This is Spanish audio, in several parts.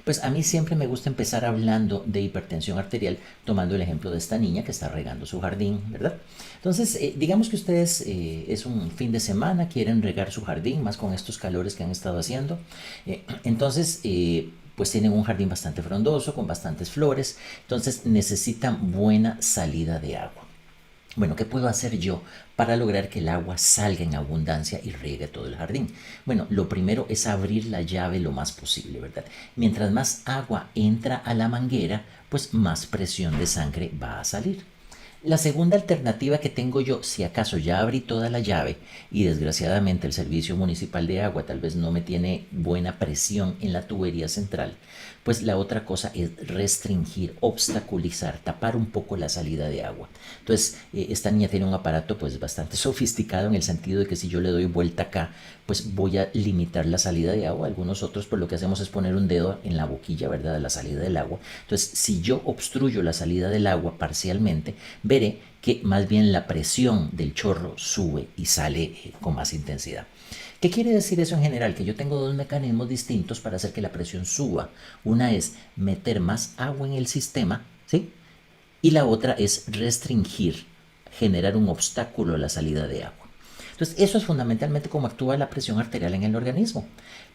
Pues a mí siempre me gusta empezar hablando de hipertensión arterial, tomando el ejemplo de esta niña que está regando su jardín, ¿verdad? Entonces, digamos que ustedes es un fin de semana, quieren regar su jardín, más con estos calores que han estado haciendo. Pues tienen un jardín bastante frondoso, con bastantes flores, entonces necesitan buena salida de agua. Bueno, ¿qué puedo hacer yo para lograr que el agua salga en abundancia y riegue todo el jardín? Bueno, lo primero es abrir la llave lo más posible, ¿verdad? Mientras más agua entra a la manguera, pues más presión de sangre va a salir. La segunda alternativa que tengo yo, si acaso ya abrí toda la llave y desgraciadamente el servicio municipal de agua tal vez no me tiene buena presión en la tubería central, pues la otra cosa es restringir, obstaculizar, tapar un poco la salida de agua. Entonces, esta niña tiene un aparato pues bastante sofisticado en el sentido de que si yo le doy vuelta acá, pues voy a limitar la salida de agua. Algunos otros pues lo que hacemos es poner un dedo en la boquilla, ¿verdad?, de la salida del agua. Entonces, si yo obstruyo la salida del agua parcialmente, veré que más bien la presión del chorro sube y sale con más intensidad. ¿Qué quiere decir eso en general? Que yo tengo dos mecanismos distintos para hacer que la presión suba. Una es meter más agua en el sistema, ¿sí? Y la otra es restringir, generar un obstáculo a la salida de agua. Entonces, eso es fundamentalmente cómo actúa la presión arterial en el organismo.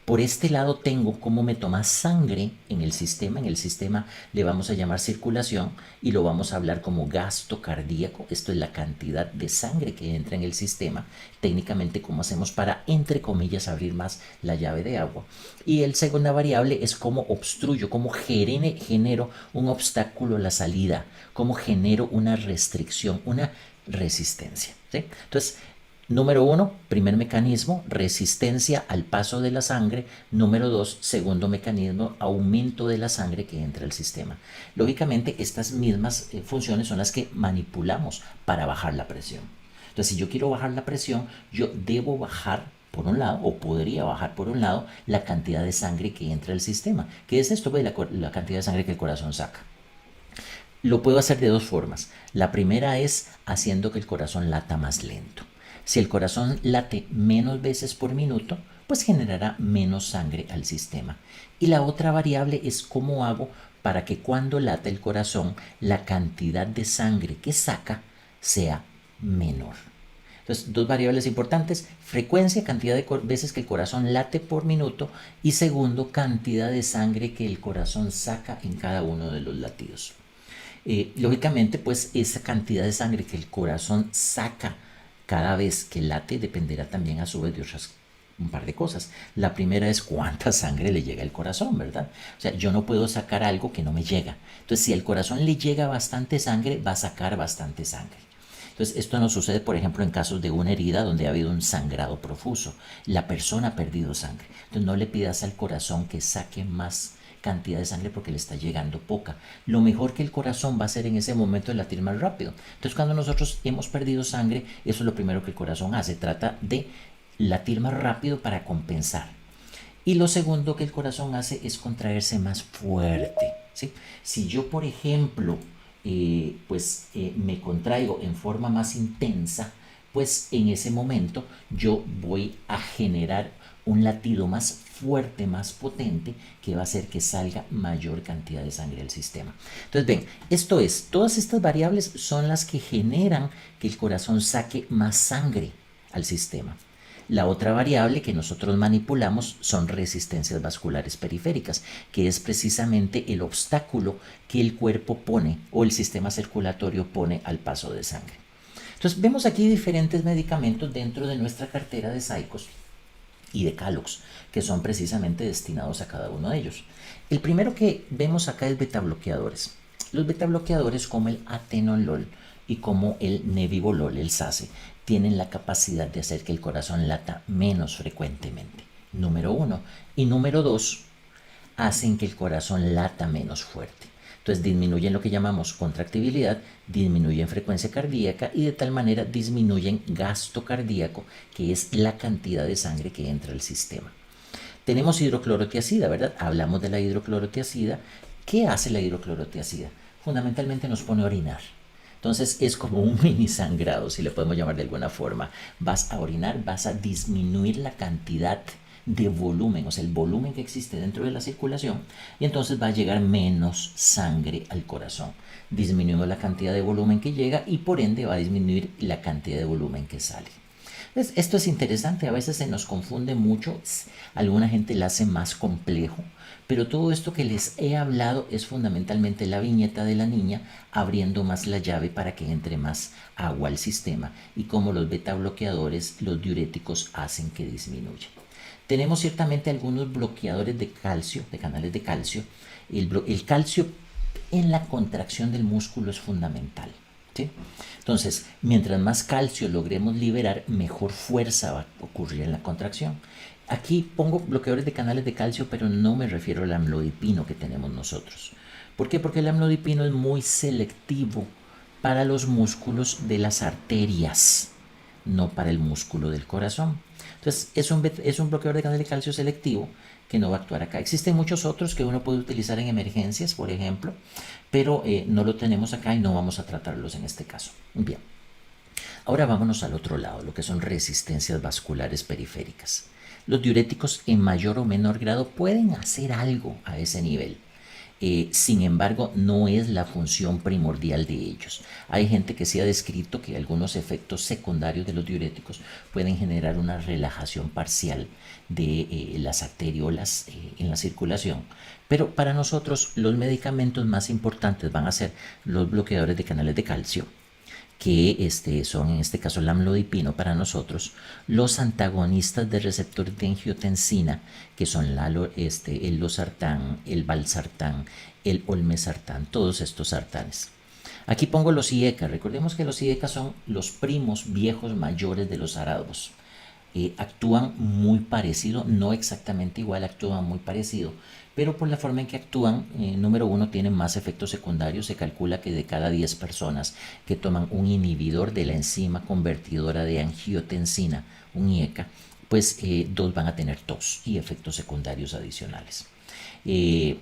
Por este lado tengo cómo me toma sangre en el sistema. En el sistema le vamos a llamar circulación y lo vamos a hablar como gasto cardíaco. Esto es la cantidad de sangre que entra en el sistema. Técnicamente, cómo hacemos para, entre comillas, abrir más la llave de agua. Y el segunda variable es cómo obstruyo, cómo genero un obstáculo a la salida, cómo genero una restricción, una resistencia, ¿sí? Entonces, número uno, primer mecanismo, resistencia al paso de la sangre. Número dos, segundo mecanismo, aumento de la sangre que entra al sistema. Lógicamente, estas mismas funciones son las que manipulamos para bajar la presión. Entonces, si yo quiero bajar la presión, yo debo bajar por un lado, o podría bajar por un lado, la cantidad de sangre que entra al sistema. ¿Qué es esto? Pues la cantidad de sangre que el corazón saca. Lo puedo hacer de dos formas. La primera es haciendo que el corazón lata más lento. Si el corazón late menos veces por minuto, pues generará menos sangre al sistema. Y la otra variable es cómo hago para que cuando late el corazón, la cantidad de sangre que saca sea menor. Entonces, dos variables importantes: frecuencia, cantidad de veces que el corazón late por minuto, y segundo, cantidad de sangre que el corazón saca en cada uno de los latidos. Lógicamente, pues esa cantidad de sangre que el corazón saca cada vez que late dependerá también a su vez de otras un par de cosas. La primera es cuánta sangre le llega al corazón, ¿verdad? O sea, yo no puedo sacar algo que no me llega. Entonces, si al corazón le llega bastante sangre, va a sacar bastante sangre. Entonces, esto no sucede, por ejemplo, en casos de una herida donde ha habido un sangrado profuso. La persona ha perdido sangre. Entonces, no le pidas al corazón que saque más cantidad de sangre porque le está llegando poca. Lo mejor que el corazón va a hacer en ese momento es latir más rápido. Entonces, cuando nosotros hemos perdido sangre, eso es lo primero que el corazón hace. Trata de latir más rápido para compensar. Y lo segundo que el corazón hace es contraerse más fuerte, ¿sí? Si yo, por ejemplo, me contraigo en forma más intensa, pues en ese momento yo voy a generar un latido más fuerte, más potente, que va a hacer que salga mayor cantidad de sangre al sistema. Entonces, ven, esto es, todas estas variables son las que generan que el corazón saque más sangre al sistema. La otra variable que nosotros manipulamos son resistencias vasculares periféricas, que es precisamente el obstáculo que el cuerpo pone o el sistema circulatorio pone al paso de sangre. Entonces, vemos aquí diferentes medicamentos dentro de nuestra cartera de Saicos y de Calox, que son precisamente destinados a cada uno de ellos. El primero que vemos acá es betabloqueadores. Los betabloqueadores, como el atenolol y como el nebivolol, el SACE, tienen la capacidad de hacer que el corazón lata menos frecuentemente. Número uno. Y número dos, hacen que el corazón lata menos fuerte. Entonces disminuyen lo que llamamos contractibilidad, disminuyen frecuencia cardíaca y de tal manera disminuyen gasto cardíaco, que es la cantidad de sangre que entra al sistema. Tenemos hidroclorotiazida, ¿verdad? Hablamos de la hidroclorotiazida. ¿Qué hace la hidroclorotiazida? Fundamentalmente nos pone a orinar. Entonces es como un mini sangrado, si le podemos llamar de alguna forma. Vas a orinar, vas a disminuir la cantidad de volumen, o sea, el volumen que existe dentro de la circulación, y entonces va a llegar menos sangre al corazón. Disminuimos la cantidad de volumen que llega y por ende va a disminuir la cantidad de volumen que sale. Entonces, esto es interesante, a veces se nos confunde mucho, alguna gente la hace más complejo, pero todo esto que les he hablado es fundamentalmente la viñeta de la niña abriendo más la llave para que entre más agua al sistema y cómo los beta bloqueadores, los diuréticos hacen que disminuya. Tenemos ciertamente algunos bloqueadores de calcio, de canales de calcio. El calcio en la contracción del músculo es fundamental. ¿Sí? Entonces, mientras más calcio logremos liberar, mejor fuerza va a ocurrir en la contracción. Aquí pongo bloqueadores de canales de calcio, pero no me refiero al amlodipino que tenemos nosotros. ¿Por qué? Porque el amlodipino es muy selectivo para los músculos de las arterias, no para el músculo del corazón. Entonces, es un bloqueador de canal de calcio selectivo que no va a actuar acá. Existen muchos otros que uno puede utilizar en emergencias, por ejemplo, pero no lo tenemos acá y no vamos a tratarlos en este caso. Bien, ahora vámonos al otro lado, lo que son resistencias vasculares periféricas. Los diuréticos en mayor o menor grado pueden hacer algo a ese nivel. Sin embargo, no es la función primordial de ellos. Hay gente que se ha descrito que algunos efectos secundarios de los diuréticos pueden generar una relajación parcial de las arteriolas en la circulación. Pero para nosotros los medicamentos más importantes van a ser los bloqueadores de canales de calcio, que son en este caso el amlodipino para nosotros, los antagonistas de receptores de angiotensina, que son el losartán, el valsartán, el olmesartán, todos estos sartanes. Aquí pongo los IECA. Recordemos que los IECA son los primos viejos mayores de los ARA2. Actúan muy parecido, no exactamente igual, actúan muy parecido, pero por la forma en que actúan, número uno, tienen más efectos secundarios. Se calcula que de cada 10 personas que toman un inhibidor de la enzima convertidora de angiotensina, un IECA, pues 2 van a tener tos y efectos secundarios adicionales.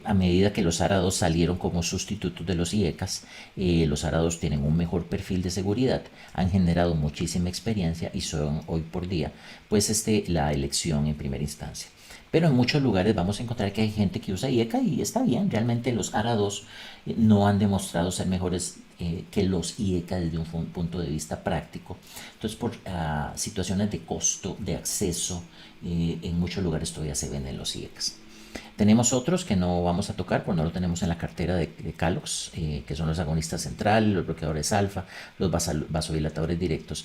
A medida que los ARA2 salieron como sustitutos de los IECAS, los ARA2 tienen un mejor perfil de seguridad, han generado muchísima experiencia y son hoy por día pues la elección en primera instancia. Pero en muchos lugares vamos a encontrar que hay gente que usa IECA y está bien. Realmente los ARA2 no han demostrado ser mejores que los IECA desde un punto de vista práctico. Entonces, por situaciones de costo, de acceso, en muchos lugares todavía se venden los IECAs. Tenemos otros que no vamos a tocar, pues no lo tenemos en la cartera de Calox, que son los agonistas centrales, los bloqueadores alfa, los vasodilatadores directos.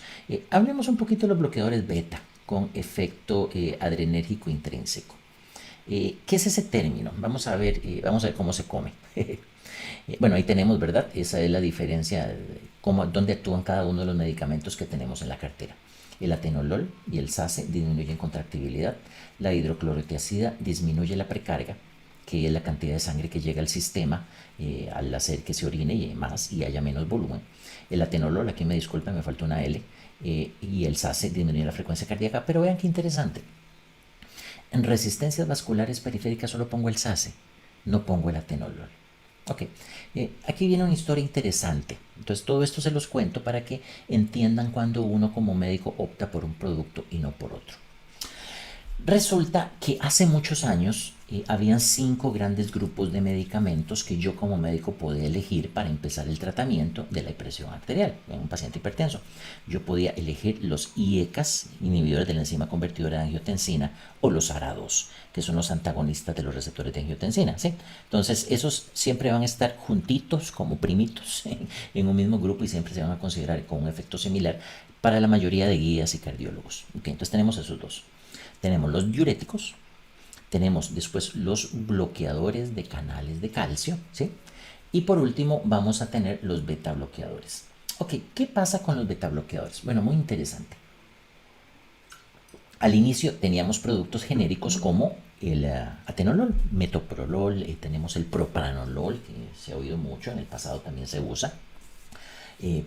Hablemos un poquito de los bloqueadores beta con efecto adrenérgico intrínseco. ¿Qué es ese término? Vamos a ver cómo se come. Bueno, ahí tenemos, ¿verdad? Esa es la diferencia, dónde actúan cada uno de los medicamentos que tenemos en la cartera. El atenolol y el SACE disminuyen contractibilidad. La hidroclorotiazida disminuye la precarga, que es la cantidad de sangre que llega al sistema al hacer que se orine y más y haya menos volumen. El atenolol, aquí me disculpa, me faltó una L, y el SACE disminuye la frecuencia cardíaca. Pero vean qué interesante. En resistencias vasculares periféricas solo pongo el SACE, no pongo el atenolol. Ok, aquí viene una historia interesante. Entonces todo esto se los cuento para que entiendan cuando uno como médico opta por un producto y no por otro. Resulta que hace muchos años habían 5 grandes grupos de medicamentos que yo como médico podía elegir para empezar el tratamiento de la presión arterial en un paciente hipertenso. Yo podía elegir los IECAS, inhibidores de la enzima convertidora de angiotensina, o los ARA2, que son los antagonistas de los receptores de angiotensina, ¿sí? Entonces esos siempre van a estar juntitos como primitos en un mismo grupo y siempre se van a considerar con un efecto similar para la mayoría de guías y cardiólogos. Okay, entonces tenemos esos dos. Tenemos los diuréticos, tenemos después los bloqueadores de canales de calcio, ¿sí? Y por último vamos a tener los beta bloqueadores. Ok, ¿qué pasa con los beta bloqueadores? Bueno, muy interesante. Al inicio teníamos productos genéricos como el atenolol, metoprolol, tenemos el propranolol, que se ha oído mucho, en el pasado también se usa.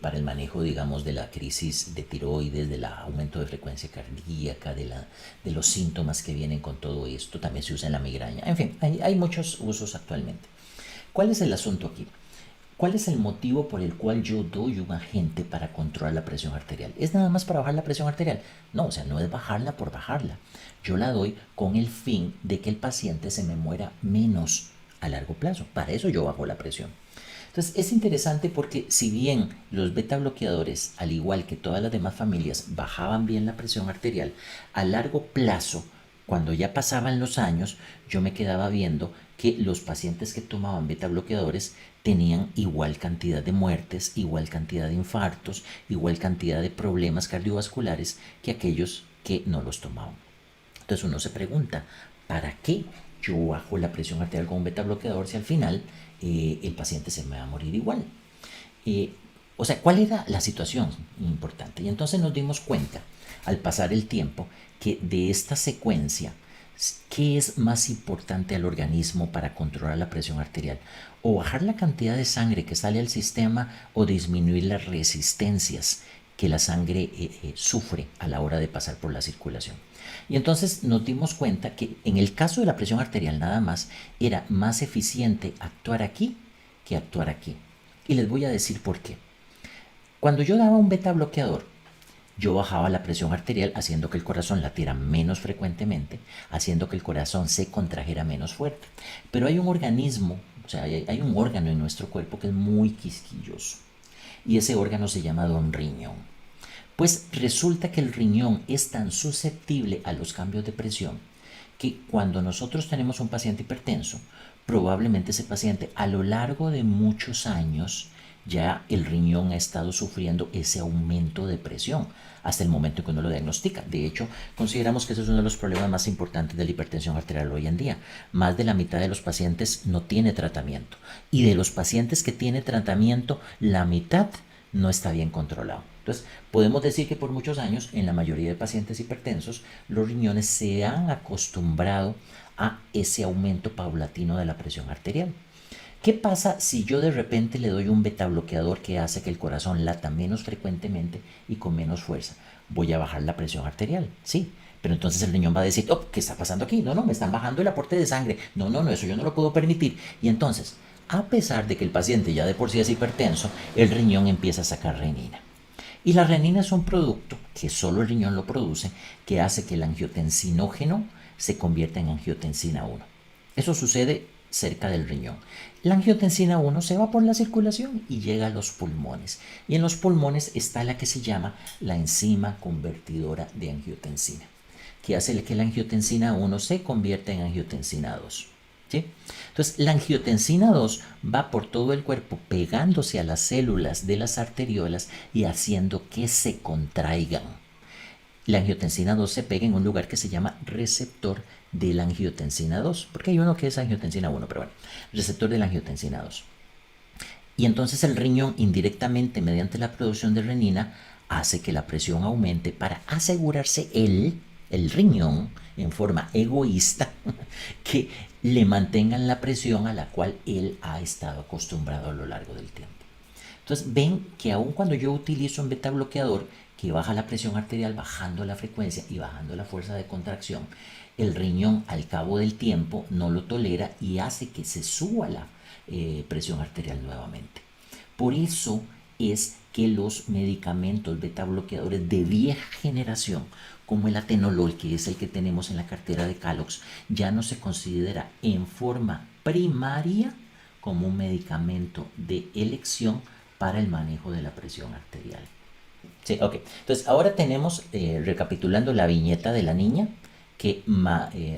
Para el manejo, digamos, de la crisis de tiroides, del aumento de frecuencia cardíaca, de los síntomas que vienen con todo esto. También se usa en la migraña. En fin, hay muchos usos actualmente. ¿Cuál es el asunto aquí? ¿Cuál es el motivo por el cual yo doy un agente para controlar la presión arterial? ¿Es nada más para bajar la presión arterial? No, o sea, no es bajarla por bajarla. Yo la doy con el fin de que el paciente se me muera menos a largo plazo. Para eso yo bajo la presión. Entonces es interesante porque si bien los beta bloqueadores, al igual que todas las demás familias, bajaban bien la presión arterial, a largo plazo, cuando ya pasaban los años, yo me quedaba viendo que los pacientes que tomaban beta bloqueadores tenían igual cantidad de muertes, igual cantidad de infartos, igual cantidad de problemas cardiovasculares que aquellos que no los tomaban. Entonces uno se pregunta, ¿para qué yo bajo la presión arterial con un beta bloqueador si al final el paciente se me va a morir igual? O sea, ¿cuál era la situación importante? Y entonces nos dimos cuenta, al pasar el tiempo, que de esta secuencia, ¿qué es más importante al organismo para controlar la presión arterial? O bajar la cantidad de sangre que sale al sistema o disminuir las resistencias que la sangre sufre a la hora de pasar por la circulación. Y entonces nos dimos cuenta que en el caso de la presión arterial nada más era más eficiente actuar aquí que actuar aquí. Y les voy a decir por qué. Cuando yo daba un beta bloqueador, yo bajaba la presión arterial haciendo que el corazón latiera menos frecuentemente, haciendo que el corazón se contrajera menos fuerte. Pero hay un organismo, o sea, hay un órgano en nuestro cuerpo que es muy quisquilloso. Y ese órgano se llama don riñón. Pues resulta que el riñón es tan susceptible a los cambios de presión que cuando nosotros tenemos un paciente hipertenso, probablemente ese paciente a lo largo de muchos años ya el riñón ha estado sufriendo ese aumento de presión hasta el momento en que uno lo diagnostica. De hecho, consideramos que ese es uno de los problemas más importantes de la hipertensión arterial hoy en día. Más de la mitad de los pacientes no tiene tratamiento y de los pacientes que tiene tratamiento, la mitad no está bien controlado. Entonces, podemos decir que por muchos años, en la mayoría de pacientes hipertensos, los riñones se han acostumbrado a ese aumento paulatino de la presión arterial. ¿Qué pasa si yo de repente le doy un beta bloqueador que hace que el corazón lata menos frecuentemente y con menos fuerza? Voy a bajar la presión arterial, sí. Pero entonces el riñón va a decir, oh, ¿qué está pasando aquí? No, me están bajando el aporte de sangre. No, eso yo no lo puedo permitir. Y entonces, a pesar de que el paciente ya de por sí es hipertenso, el riñón empieza a sacar renina. Y la renina es un producto que solo el riñón lo produce, que hace que el angiotensinógeno se convierta en angiotensina 1. Eso sucede cerca del riñón. La angiotensina 1 se va por la circulación y llega a los pulmones. Y en los pulmones está la que se llama la enzima convertidora de angiotensina, que hace que la angiotensina 1 se convierta en angiotensina 2. ¿Sí? Entonces, la angiotensina 2 va por todo el cuerpo pegándose a las células de las arteriolas y haciendo que se contraigan. La angiotensina 2 se pega en un lugar que se llama receptor de la angiotensina 2, porque hay uno que es angiotensina 1, pero bueno, receptor de la angiotensina 2. Y entonces el riñón indirectamente mediante la producción de renina hace que la presión aumente para asegurarse el riñón en forma egoísta que le mantengan la presión a la cual él ha estado acostumbrado a lo largo del tiempo. Entonces ven que aun cuando yo utilizo un beta bloqueador que baja la presión arterial bajando la frecuencia y bajando la fuerza de contracción, el riñón al cabo del tiempo no lo tolera y hace que se suba la presión arterial nuevamente. Por eso es que los medicamentos beta bloqueadores de vieja generación, como el atenolol, que es el que tenemos en la cartera de Calox, ya no se considera en forma primaria como un medicamento de elección para el manejo de la presión arterial. Sí, ok. Entonces, ahora tenemos, recapitulando la viñeta de la niña que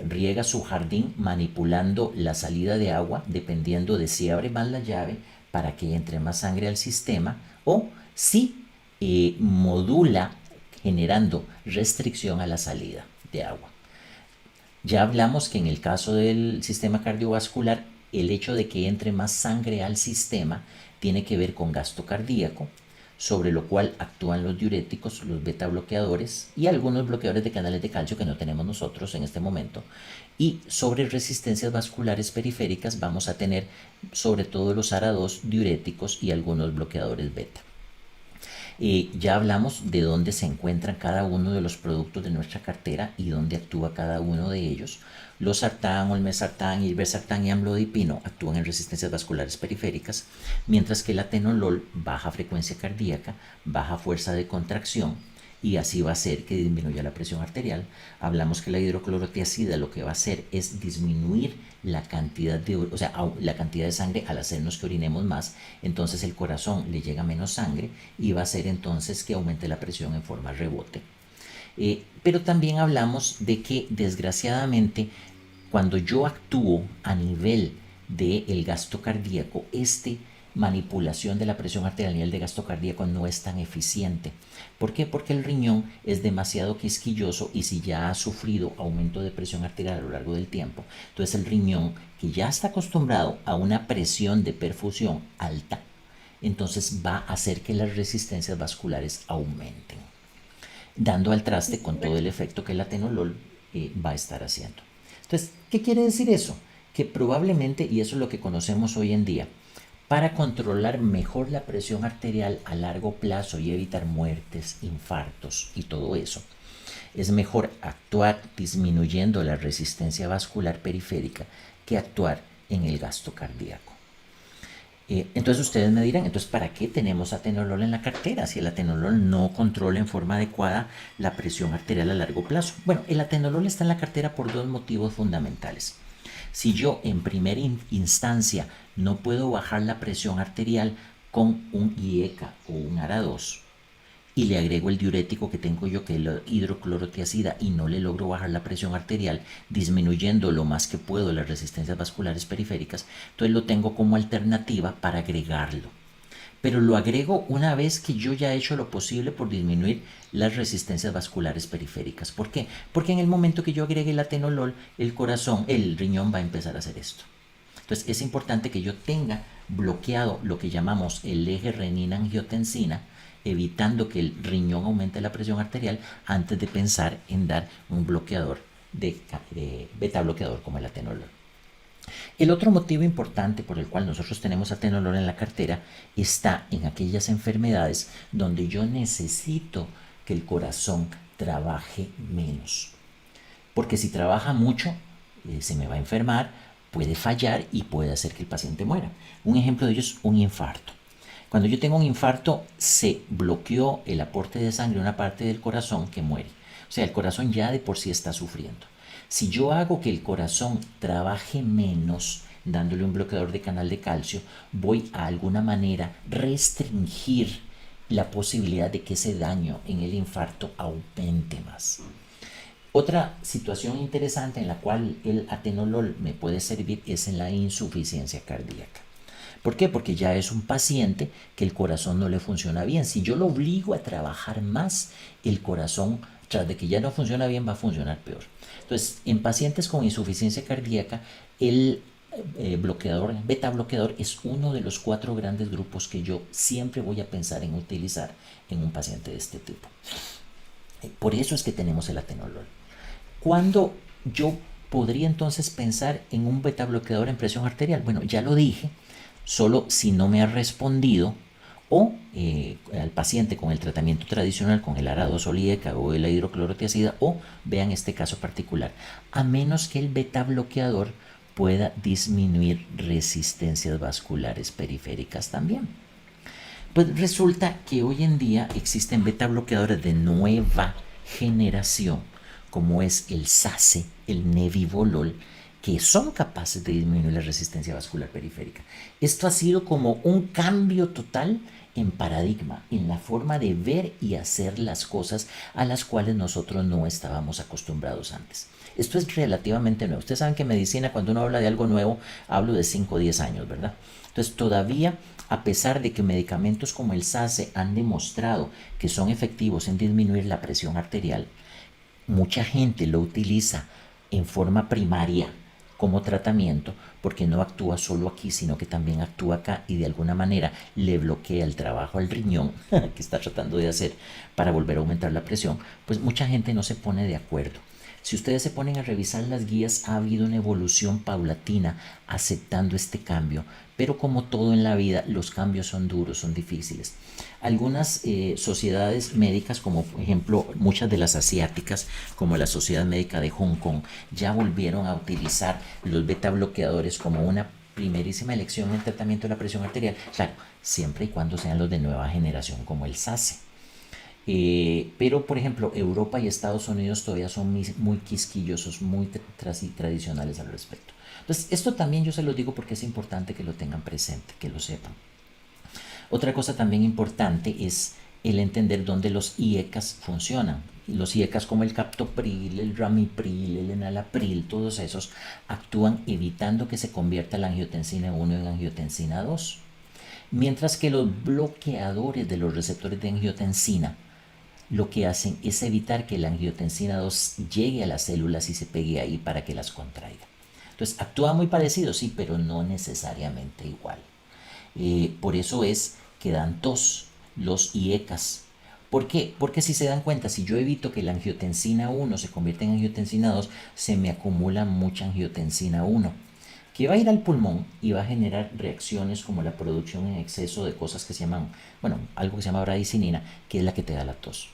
riega su jardín manipulando la salida de agua dependiendo de si abre más la llave para que entre más sangre al sistema o si modula generando restricción a la salida de agua. Ya hablamos que en el caso del sistema cardiovascular, el hecho de que entre más sangre al sistema tiene que ver con gasto cardíaco, sobre lo cual actúan los diuréticos, los beta bloqueadores y algunos bloqueadores de canales de calcio que no tenemos nosotros en este momento. Y sobre resistencias vasculares periféricas vamos a tener sobre todo los ARA2 diuréticos y algunos bloqueadores beta. Ya hablamos de dónde se encuentran cada uno de los productos de nuestra cartera y dónde actúa cada uno de ellos. Los sartán, olmesartán, irbesartán y amlodipino actúan en resistencias vasculares periféricas, mientras que el atenolol, baja frecuencia cardíaca, baja fuerza de contracción, y así va a hacer que disminuya la presión arterial. Hablamos que la hidroclorotiazida lo que va a hacer es disminuir la cantidad la cantidad de sangre al hacernos que orinemos más, entonces el corazón le llega menos sangre y va a hacer entonces que aumente la presión en forma rebote. Pero también hablamos de que desgraciadamente cuando yo actúo a nivel del gasto cardíaco, manipulación de la presión arterial a nivel de gasto cardíaco no es tan eficiente. ¿Por qué? Porque el riñón es demasiado quisquilloso y si ya ha sufrido aumento de presión arterial a lo largo del tiempo, entonces el riñón, que ya está acostumbrado a una presión de perfusión alta, entonces va a hacer que las resistencias vasculares aumenten, dando al traste con todo el efecto que el atenolol va a estar haciendo. Entonces, ¿qué quiere decir eso? Que probablemente, y eso es lo que conocemos hoy en día, para controlar mejor la presión arterial a largo plazo y evitar muertes, infartos y todo eso, es mejor actuar disminuyendo la resistencia vascular periférica que actuar en el gasto cardíaco. Entonces ustedes me dirán, entonces ¿para qué tenemos atenolol en la cartera si el atenolol no controla en forma adecuada la presión arterial a largo plazo? Bueno, el atenolol está en la cartera por dos motivos fundamentales. Si yo en primera instancia no puedo bajar la presión arterial con un IECA o un ARA2 y le agrego el diurético que tengo yo, que es la hidroclorotiazida, y no le logro bajar la presión arterial, disminuyendo lo más que puedo las resistencias vasculares periféricas, entonces lo tengo como alternativa para agregarlo. Pero lo agrego una vez que yo ya he hecho lo posible por disminuir las resistencias vasculares periféricas. ¿Por qué? Porque en el momento que yo agregue el atenolol, el riñón va a empezar a hacer esto. Entonces es importante que yo tenga bloqueado lo que llamamos el eje renina-angiotensina, evitando que el riñón aumente la presión arterial antes de pensar en dar un bloqueador de beta bloqueador como el atenolol. El otro motivo importante por el cual nosotros tenemos atenolol en la cartera está en aquellas enfermedades donde yo necesito que el corazón trabaje menos. Porque si trabaja mucho, se me va a enfermar, puede fallar y puede hacer que el paciente muera. Un ejemplo de ello es un infarto. Cuando yo tengo un infarto, se bloqueó el aporte de sangre a una parte del corazón que muere. O sea, el corazón ya de por sí está sufriendo. Si yo hago que el corazón trabaje menos, dándole un bloqueador de canal de calcio, voy a alguna manera restringir la posibilidad de que ese daño en el infarto aumente más. Otra situación interesante en la cual el atenolol me puede servir es en la insuficiencia cardíaca. ¿Por qué? Porque ya es un paciente que el corazón no le funciona bien. Si yo lo obligo a trabajar más, el corazón, tras de que ya no funciona bien, va a funcionar peor. Entonces, en pacientes con insuficiencia cardíaca, el beta bloqueador es uno de los 4 grandes grupos que yo siempre voy a pensar en utilizar en un paciente de este tipo. Por eso es que tenemos el atenolol. ¿Cuándo yo podría entonces pensar en un beta bloqueador en presión arterial? Bueno, ya lo dije, solo si no me ha respondido o al paciente con el tratamiento tradicional con el ARA2 o IECA o la hidroclorotiazida, o vean este caso particular, a menos que el beta bloqueador pueda disminuir resistencias vasculares periféricas también. Pues resulta que hoy en día existen beta bloqueadores de nueva generación, como es el SACE, el nebivolol, que son capaces de disminuir la resistencia vascular periférica. Esto ha sido como un cambio total en paradigma, en la forma de ver y hacer las cosas a las cuales nosotros no estábamos acostumbrados antes. Esto es relativamente nuevo. Ustedes saben que en medicina, cuando uno habla de algo nuevo, hablo de 5 o 10 años, ¿verdad? Entonces todavía, a pesar de que medicamentos como el SACE han demostrado que son efectivos en disminuir la presión arterial, mucha gente lo utiliza en forma primaria como tratamiento porque no actúa solo aquí, sino que también actúa acá y de alguna manera le bloquea el trabajo al riñón que está tratando de hacer para volver a aumentar la presión. Pues mucha gente no se pone de acuerdo. Si ustedes se ponen a revisar las guías, ha habido una evolución paulatina aceptando este cambio, pero como todo en la vida, los cambios son duros, son difíciles. Algunas sociedades médicas, como por ejemplo muchas de las asiáticas, como la Sociedad Médica de Hong Kong, ya volvieron a utilizar los beta bloqueadores como una primerísima elección en tratamiento de la presión arterial, claro, siempre y cuando sean los de nueva generación como el SACE. Pero, por ejemplo, Europa y Estados Unidos todavía son muy quisquillosos, muy tradicionales al respecto. Entonces, esto también yo se lo digo porque es importante que lo tengan presente, que lo sepan. Otra cosa también importante es el entender dónde los IECAS funcionan. Los IECAS como el captopril, el ramipril, el enalapril, todos esos actúan evitando que se convierta la angiotensina 1 en angiotensina 2. Mientras que los bloqueadores de los receptores de angiotensina lo que hacen es evitar que la angiotensina 2 llegue a las células y se pegue ahí para que las contraiga. Entonces, actúa muy parecido, sí, pero no necesariamente igual. Por eso es que dan tos los IECAS. ¿Por qué? Porque si se dan cuenta, si yo evito que la angiotensina 1 se convierta en angiotensina 2, se me acumula mucha angiotensina 1, que va a ir al pulmón y va a generar reacciones como la producción en exceso de cosas que se llaman, bueno, algo que se llama bradicinina, que es la que te da la tos.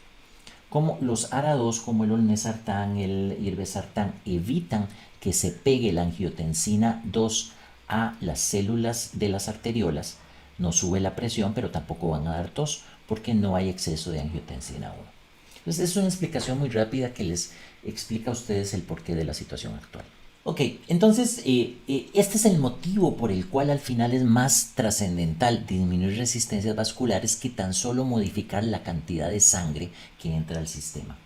Como los ARA2, como el olmesartán, el irbesartán, evitan que se pegue la angiotensina 2 a las células de las arteriolas, no sube la presión, pero tampoco van a dar tos porque no hay exceso de angiotensina 1. Entonces es una explicación muy rápida que les explica a ustedes el porqué de la situación actual. Ok, entonces este es el motivo por el cual al final es más trascendental disminuir resistencias vasculares que tan solo modificar la cantidad de sangre que entra al sistema.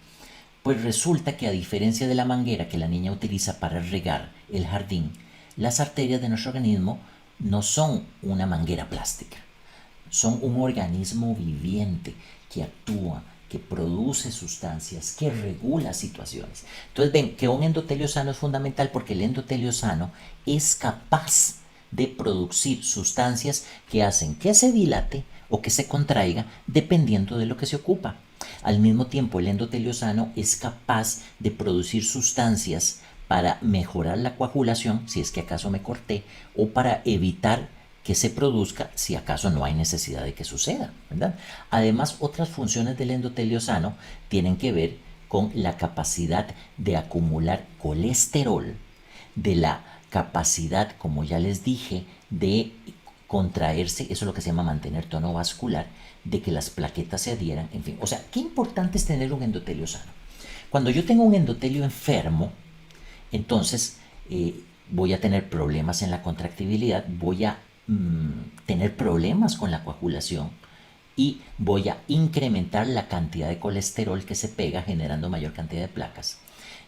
Pues resulta que a diferencia de la manguera que la niña utiliza para regar el jardín, las arterias de nuestro organismo no son una manguera plástica, son un organismo viviente que actúa, que produce sustancias, que regula situaciones. Entonces ven que un endotelio sano es fundamental porque el endotelio sano es capaz de producir sustancias que hacen que se dilate o que se contraiga dependiendo de lo que se ocupa. Al mismo tiempo, el endotelio sano es capaz de producir sustancias para mejorar la coagulación, si es que acaso me corté, o para evitar que se produzca si acaso no hay necesidad de que suceda, ¿verdad? Además, otras funciones del endotelio sano tienen que ver con la capacidad de acumular colesterol, de la capacidad, como ya les dije, de contraerse, eso es lo que se llama mantener tono vascular, de que las plaquetas se adhieran, en fin. O sea, qué importante es tener un endotelio sano. Cuando yo tengo un endotelio enfermo, entonces voy a tener problemas en la contractibilidad, voy a tener problemas con la coagulación y voy a incrementar la cantidad de colesterol que se pega generando mayor cantidad de placas.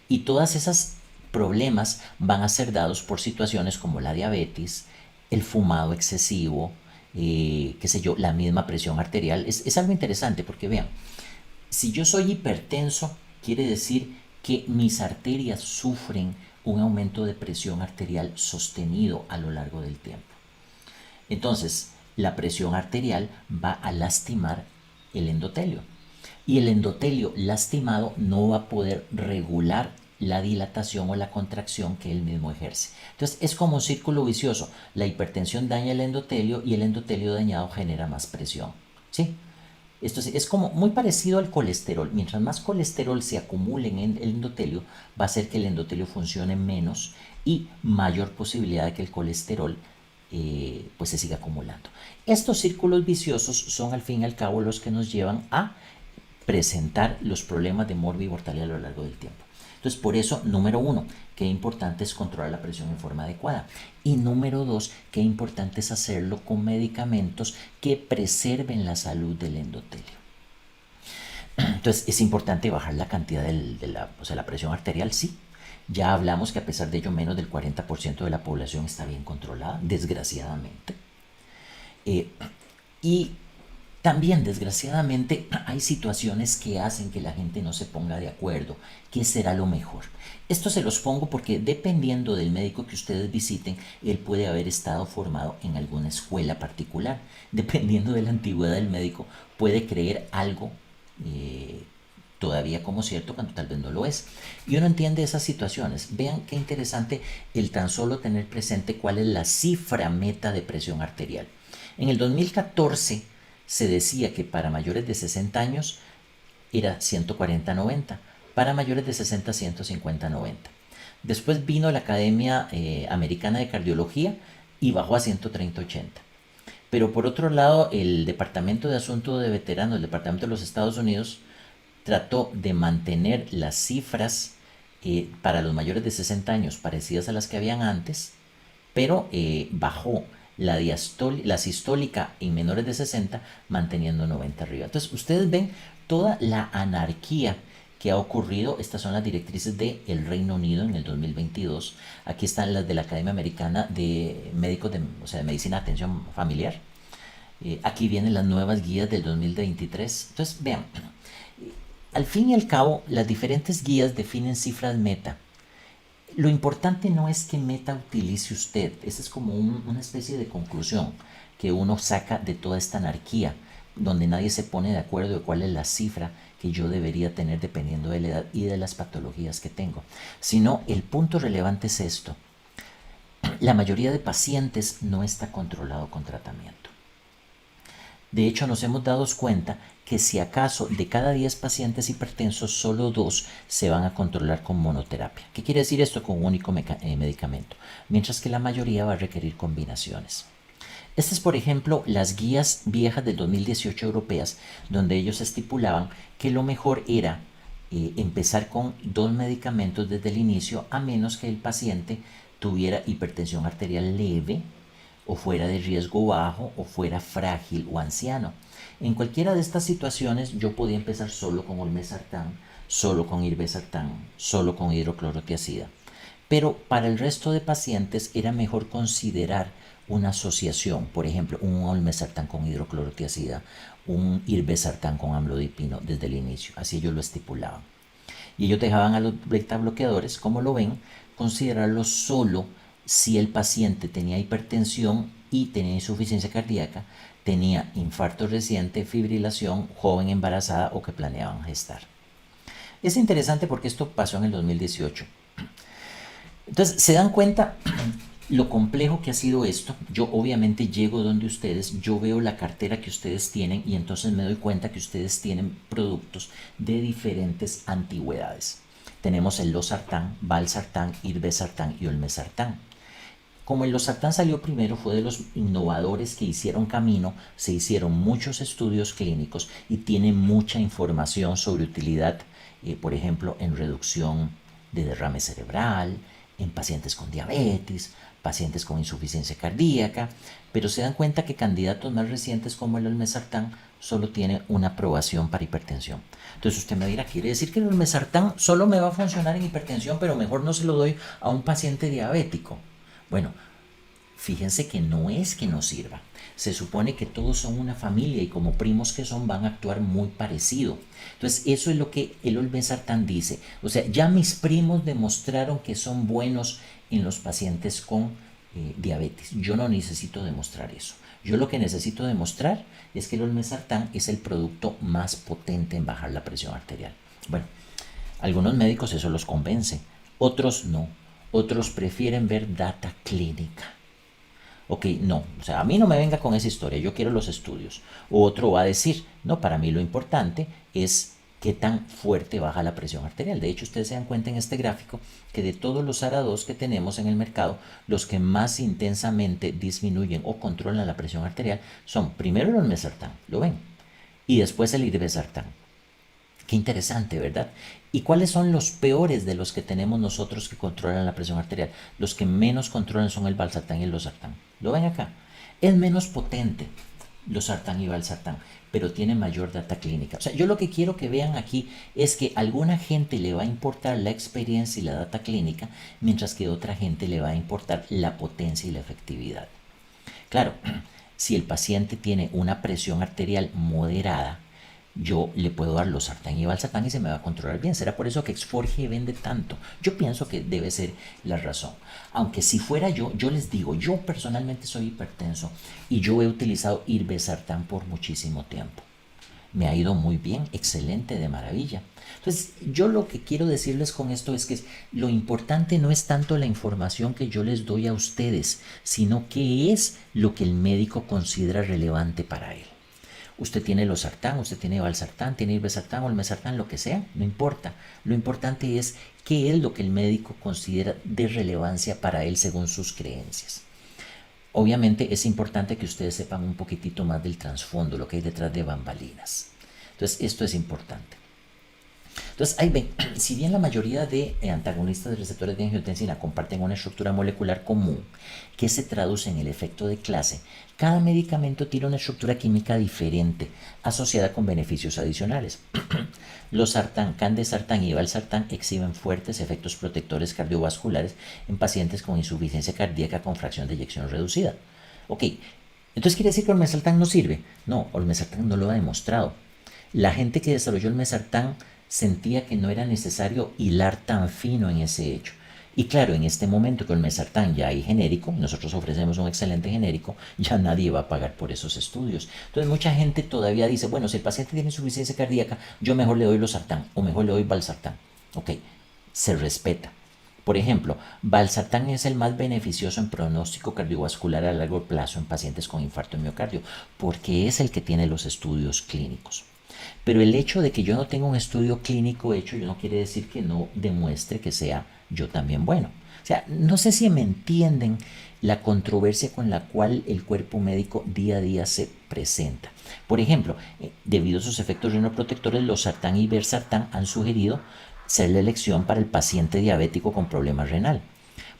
Y todas esas problemas van a ser dados por situaciones como la diabetes, el fumado excesivo, qué sé yo, la misma presión arterial. Es algo interesante porque vean, si yo soy hipertenso, quiere decir que mis arterias sufren un aumento de presión arterial sostenido a lo largo del tiempo. Entonces, la presión arterial va a lastimar el endotelio. Y el endotelio lastimado no va a poder regular la dilatación o la contracción que él mismo ejerce. Entonces es como un círculo vicioso. La hipertensión daña el endotelio y el endotelio dañado genera más presión. ¿Sí? Esto es como muy parecido al colesterol. Mientras más colesterol se acumule en el endotelio, va a hacer que el endotelio funcione menos y mayor posibilidad de que el colesterol pues se siga acumulando. Estos círculos viciosos son al fin y al cabo los que nos llevan a presentar los problemas de morbi-mortalidad a lo largo del tiempo. Entonces, por eso, número uno, qué importante es controlar la presión en forma adecuada. Y número dos, qué importante es hacerlo con medicamentos que preserven la salud del endotelio. Entonces, es importante bajar la cantidad de la presión arterial, sí. Ya hablamos que a pesar de ello, menos del 40% de la población está bien controlada, desgraciadamente. Y también, desgraciadamente, hay situaciones que hacen que la gente no se ponga de acuerdo. ¿Qué será lo mejor? Esto se los pongo porque dependiendo del médico que ustedes visiten, él puede haber estado formado en alguna escuela particular. Dependiendo de la antigüedad del médico, puede creer algo todavía como cierto cuando tal vez no lo es. Y uno entiende esas situaciones. Vean qué interesante el tan solo tener presente cuál es la cifra meta de presión arterial. En el 2014 se decía que para mayores de 60 años era 140-90, para mayores de 60 150-90. Después vino la Academia Americana de Cardiología y bajó a 130-80. Pero por otro lado, el Departamento de Asuntos de Veteranos, el Departamento de los Estados Unidos, trató de mantener las cifras para los mayores de 60 años parecidas a las que habían antes, pero bajó la sistólica en menores de 60, manteniendo 90 arriba. Entonces, ustedes ven toda la anarquía que ha ocurrido. Estas son las directrices del Reino Unido en el 2022. Aquí están las de la Academia Americana de Médicos, o sea, de Medicina de Atención Familiar. Aquí vienen las nuevas guías del 2023. Entonces, vean, al fin y al cabo, las diferentes guías definen cifras meta. Lo importante no es qué meta utilice usted. Esa es como una especie de conclusión que uno saca de toda esta anarquía, donde nadie se pone de acuerdo de cuál es la cifra que yo debería tener dependiendo de la edad y de las patologías que tengo. Sino el punto relevante es esto. La mayoría de pacientes no está controlado con tratamiento. De hecho, nos hemos dado cuenta que si acaso de cada 10 pacientes hipertensos, solo 2 se van a controlar con monoterapia. ¿Qué quiere decir esto? Con un único medicamento, mientras que la mayoría va a requerir combinaciones. Estas, por ejemplo, las guías viejas del 2018 europeas, donde ellos estipulaban que lo mejor era empezar con 2 medicamentos desde el inicio, a menos que el paciente tuviera hipertensión arterial leve, o fuera de riesgo bajo, o fuera frágil o anciano. En cualquiera de estas situaciones yo podía empezar solo con olmesartán, solo con irbesartán, solo con hidroclorotiazida. Pero para el resto de pacientes era mejor considerar una asociación, por ejemplo, un olmesartán con hidroclorotiazida, un irbesartán con amlodipino desde el inicio. Así ellos lo estipulaban. Y ellos dejaban a los beta bloqueadores, como lo ven, considerarlos solo si el paciente tenía hipertensión y tenía insuficiencia cardíaca, tenía infarto reciente, fibrilación, joven embarazada o que planeaban gestar. Es interesante porque esto pasó en el 2018. Entonces, ¿se dan cuenta lo complejo que ha sido esto? Yo obviamente llego donde ustedes, yo veo la cartera que ustedes tienen y entonces me doy cuenta que ustedes tienen productos de diferentes antigüedades. Tenemos el losartán, valsartán, irbesartán y olmesartán. Como el losartán salió primero, fue de los innovadores que hicieron camino, se hicieron muchos estudios clínicos y tiene mucha información sobre utilidad, por ejemplo, en reducción de derrame cerebral, en pacientes con diabetes, pacientes con insuficiencia cardíaca, pero se dan cuenta que candidatos más recientes como el olmesartán solo tiene una aprobación para hipertensión. Entonces usted me dirá, ¿quiere decir que el olmesartán solo me va a funcionar en hipertensión, pero mejor no se lo doy a un paciente diabético? Bueno, fíjense que no es que no sirva. Se supone que todos son una familia y como primos que son van a actuar muy parecido. Entonces eso es lo que el olmesartán dice. O sea, ya mis primos demostraron que son buenos en los pacientes con diabetes. Yo no necesito demostrar eso. Yo lo que necesito demostrar es que el olmesartán es el producto más potente en bajar la presión arterial. Bueno, algunos médicos eso los convence, otros no. Otros prefieren ver data clínica. Ok, no, o sea, a mí no me venga con esa historia, yo quiero los estudios. O otro va a decir, no, para mí lo importante es qué tan fuerte baja la presión arterial. De hecho, ustedes se dan cuenta en este gráfico que de todos los ARA2 que tenemos en el mercado, los que más intensamente disminuyen o controlan la presión arterial son primero el olmesartán, ¿lo ven? Y después el irbesartán. Qué interesante, ¿verdad? ¿Y cuáles son los peores de los que tenemos nosotros que controlan la presión arterial? Los que menos controlan son el valsartán y el losartán. ¿Lo ven acá? Es menos potente losartán y valsartán, pero tiene mayor data clínica. O sea, yo lo que quiero que vean aquí es que a alguna gente le va a importar la experiencia y la data clínica, mientras que a otra gente le va a importar la potencia y la efectividad. Claro, si el paciente tiene una presión arterial moderada, yo le puedo dar losartán y valsartán y se me va a controlar bien. Será por eso que Exforge vende tanto. Yo pienso que debe ser la razón. Aunque si fuera yo les digo, yo personalmente soy hipertenso y yo he utilizado irbesartán por muchísimo tiempo. Me ha ido muy bien, excelente, de maravilla. Entonces, yo lo que quiero decirles con esto es que lo importante no es tanto la información que yo les doy a ustedes, sino qué es lo que el médico considera relevante para él. Usted tiene losartán, usted tiene valsartán, tiene irbesartán o el mesartán, lo que sea, no importa. Lo importante es qué es lo que el médico considera de relevancia para él según sus creencias. Obviamente es importante que ustedes sepan un poquitito más del trasfondo, lo que hay detrás de bambalinas. Entonces, esto es importante. Entonces, ahí ven, si bien la mayoría de antagonistas de receptores de angiotensina comparten una estructura molecular común que se traduce en el efecto de clase, cada medicamento tiene una estructura química diferente asociada con beneficios adicionales. Los sartán, candesartán y valsartán exhiben fuertes efectos protectores cardiovasculares en pacientes con insuficiencia cardíaca con fracción de eyección reducida. Ok, entonces quiere decir que el mesartán no sirve. No, el mesartán no lo ha demostrado. La gente que desarrolló el mesartán sentía que no era necesario hilar tan fino en ese hecho. Y claro, en este momento que el mesartán ya hay genérico, nosotros ofrecemos un excelente genérico, ya nadie va a pagar por esos estudios. Entonces mucha gente todavía dice, bueno, si el paciente tiene insuficiencia cardíaca, yo mejor le doy losartán o mejor le doy valsartán. Ok, se respeta. Por ejemplo, valsartán es el más beneficioso en pronóstico cardiovascular a largo plazo en pacientes con infarto de miocardio, porque es el que tiene los estudios clínicos. Pero el hecho de que yo no tenga un estudio clínico hecho, no quiere decir que no demuestre que sea yo también bueno. O sea, no sé si me entienden la controversia con la cual el cuerpo médico día a día se presenta. Por ejemplo, debido a sus efectos rinoprotectores, los sartán y versartán han sugerido ser la elección para el paciente diabético con problema renal,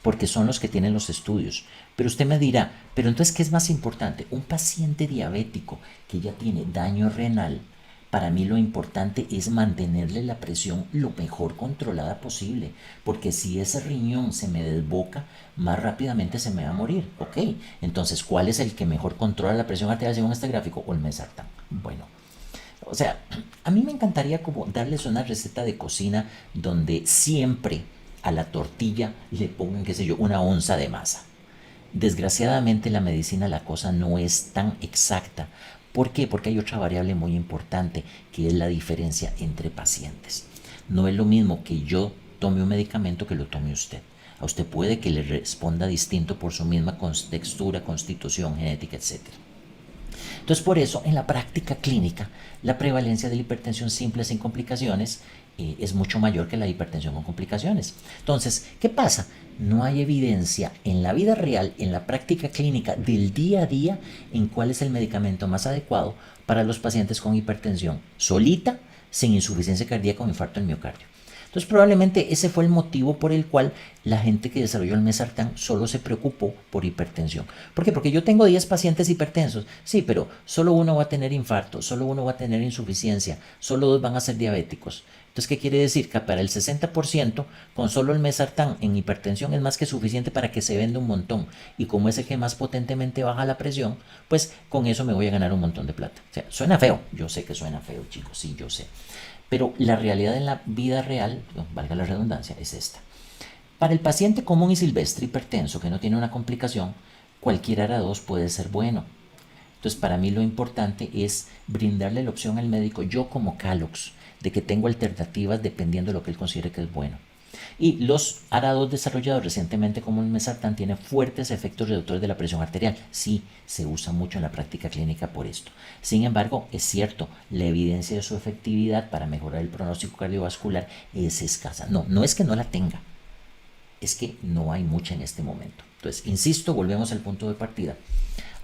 porque son los que tienen los estudios. Pero usted me dirá, pero entonces, ¿qué es más importante? Un paciente diabético que ya tiene daño renal. Para mí lo importante es mantenerle la presión lo mejor controlada posible, porque si ese riñón se me desboca, más rápidamente se me va a morir. Ok, entonces, ¿cuál es el que mejor controla la presión arterial según este gráfico? O el mesartán. Bueno, o sea, a mí me encantaría como darles una receta de cocina donde siempre a la tortilla le pongan, qué sé yo, una onza de masa. Desgraciadamente en la medicina la cosa no es tan exacta. ¿Por qué? Porque hay otra variable muy importante que es la diferencia entre pacientes. No es lo mismo que yo tome un medicamento que lo tome usted. A usted puede que le responda distinto por su misma textura, constitución, genética, etcétera. Entonces, por eso, en la práctica clínica, la prevalencia de la hipertensión simple sin complicaciones es mucho mayor que la hipertensión con complicaciones. Entonces, ¿qué pasa? No hay evidencia en la vida real, en la práctica clínica del día a día, en cuál es el medicamento más adecuado para los pacientes con hipertensión solita, sin insuficiencia cardíaca o infarto del miocardio. Entonces probablemente ese fue el motivo por el cual la gente que desarrolló el mesartán solo se preocupó por hipertensión. ¿Por qué? Porque yo tengo 10 pacientes hipertensos, sí, pero solo uno va a tener infarto, solo uno va a tener insuficiencia, solo 2 van a ser diabéticos. Entonces, ¿qué quiere decir? Que para el 60%, con solo el mesartán en hipertensión es más que suficiente para que se venda un montón. Y como es el que más potentemente baja la presión, pues con eso me voy a ganar un montón de plata. O sea, suena feo, yo sé que suena feo, chicos, sí, yo sé. Pero la realidad en la vida real, valga la redundancia, es esta. Para el paciente común y silvestre hipertenso que no tiene una complicación, cualquier ARA2 puede ser bueno. Entonces, para mí lo importante es brindarle la opción al médico, yo como Calox, de que tengo alternativas dependiendo de lo que él considere que es bueno. Y los ARA2 desarrollados recientemente como el mesartán tienen fuertes efectos reductores de la presión arterial. Sí, se usa mucho en la práctica clínica por esto. Sin embargo, es cierto, la evidencia de su efectividad para mejorar el pronóstico cardiovascular es escasa. No, no es que no la tenga, es que no hay mucha en este momento. Entonces, insisto, volvemos al punto de partida.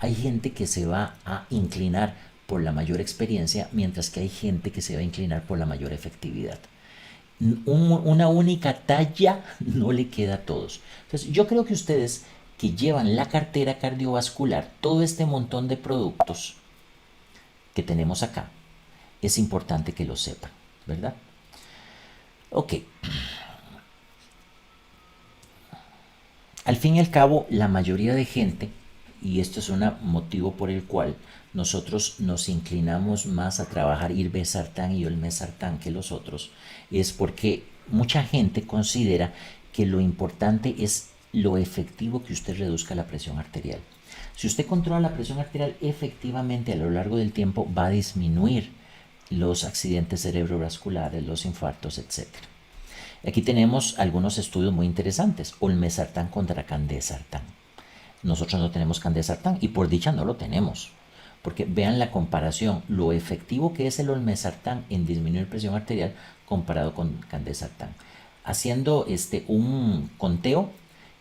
Hay gente que se va a inclinar por la mayor experiencia, mientras que hay gente que se va a inclinar por la mayor efectividad. Una única talla no le queda a todos. Entonces, yo creo que ustedes que llevan la cartera cardiovascular, todo este montón de productos que tenemos acá, es importante que lo sepan, ¿verdad? Ok. Al fin y al cabo, la mayoría de gente, y esto es un motivo por el cual nosotros nos inclinamos más a trabajar irbesartán y olmesartán que los otros, es porque mucha gente considera que lo importante es lo efectivo que usted reduzca la presión arterial. Si usted controla la presión arterial, efectivamente a lo largo del tiempo va a disminuir los accidentes cerebrovasculares, los infartos, etcétera. Aquí tenemos algunos estudios muy interesantes. Olmesartán contra candesartán. Nosotros no tenemos candesartán y por dicha no lo tenemos. Porque vean la comparación, lo efectivo que es el olmesartán en disminuir presión arterial comparado con candesartán. Haciendo un conteo,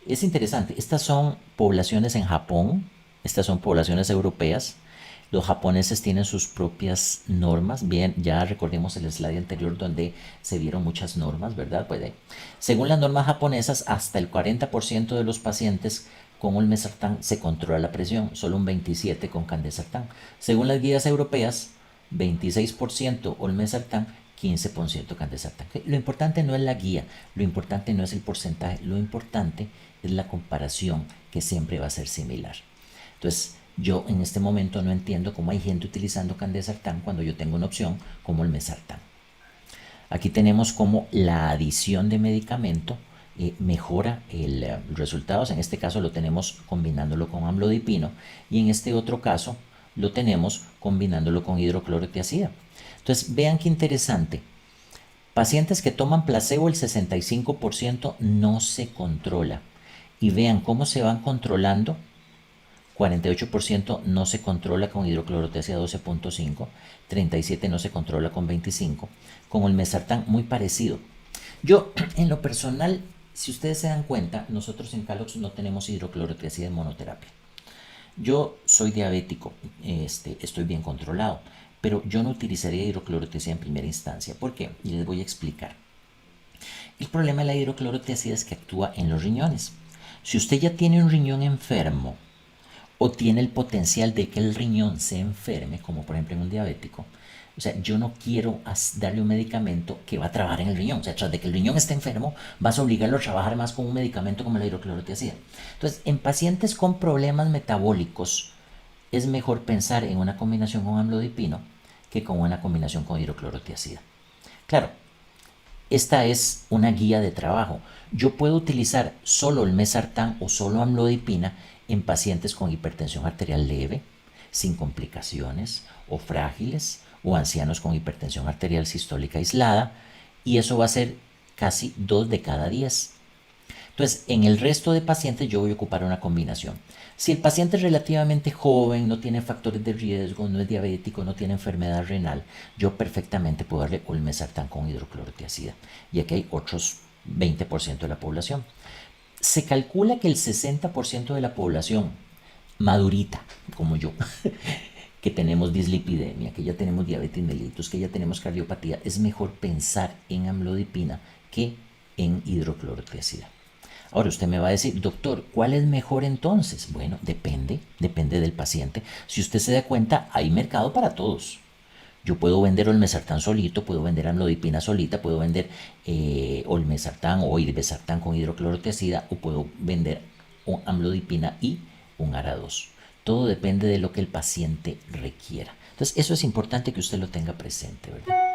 es interesante. Estas son poblaciones en Japón, estas son poblaciones europeas. Los japoneses tienen sus propias normas. Bien, ya recordemos el slide anterior donde se vieron muchas normas, ¿verdad? Pues, según las normas japonesas, hasta el 40% de los pacientes con olmesartán se controla la presión, solo un 27% con candesartán. Según las guías europeas, 26% olmesartán, 15% candesartán. Lo importante no es la guía, lo importante no es el porcentaje, lo importante es la comparación, que siempre va a ser similar. Entonces, yo en este momento no entiendo cómo hay gente utilizando candesartán cuando yo tengo una opción como el mesartán. Aquí tenemos cómo la adición de medicamento mejora el resultados. En este caso lo tenemos combinándolo con amlodipino y en este otro caso lo tenemos combinándolo con hidroclorotiazida. Entonces vean qué interesante. Pacientes que toman placebo, el 65% no se controla. Y vean cómo se van controlando. 48% no se controla con hidroclorotiazida 12.5, 37% no se controla con 25, con el mesartán muy parecido. Yo, en lo personal, si ustedes se dan cuenta, nosotros en Calox no tenemos hidroclorotiazida en monoterapia. Yo soy diabético, estoy bien controlado, pero yo no utilizaría hidroclorotiazida en primera instancia. ¿Por qué? Y les voy a explicar. El problema de la hidroclorotiazida es que actúa en los riñones. Si usted ya tiene un riñón enfermo, o tiene el potencial de que el riñón se enferme, como por ejemplo en un diabético. O sea, yo no quiero darle un medicamento que va a trabajar en el riñón. O sea, tras de que el riñón esté enfermo, vas a obligarlo a trabajar más con un medicamento como la hidroclorotiazida. Entonces, en pacientes con problemas metabólicos, es mejor pensar en una combinación con amlodipino que con una combinación con hidroclorotiazida. Claro, esta es una guía de trabajo. Yo puedo utilizar solo el mesartán o solo amlodipina en pacientes con hipertensión arterial leve, sin complicaciones, o frágiles, o ancianos con hipertensión arterial sistólica aislada, y eso va a ser casi 2 de cada 10. Entonces, en el resto de pacientes yo voy a ocupar una combinación. Si el paciente es relativamente joven, no tiene factores de riesgo, no es diabético, no tiene enfermedad renal, yo perfectamente puedo darle olmesartán con hidroclorotiazida. Y aquí hay otros 20% de la población. Se calcula que el 60% de la población madurita, como yo, que tenemos dislipidemia, que ya tenemos diabetes mellitus, que ya tenemos cardiopatía, es mejor pensar en amlodipina que en hidroclorotiazida. Ahora usted me va a decir, doctor, ¿cuál es mejor entonces? Bueno, depende del paciente. Si usted se da cuenta, hay mercado para todos. Yo puedo vender olmesartán solito, puedo vender amlodipina solita, puedo vender olmesartán o irbesartán con hidroclorotiazida, o puedo vender amlodipina y un ARA2. Todo depende de lo que el paciente requiera. Entonces, eso es importante que usted lo tenga presente, ¿verdad?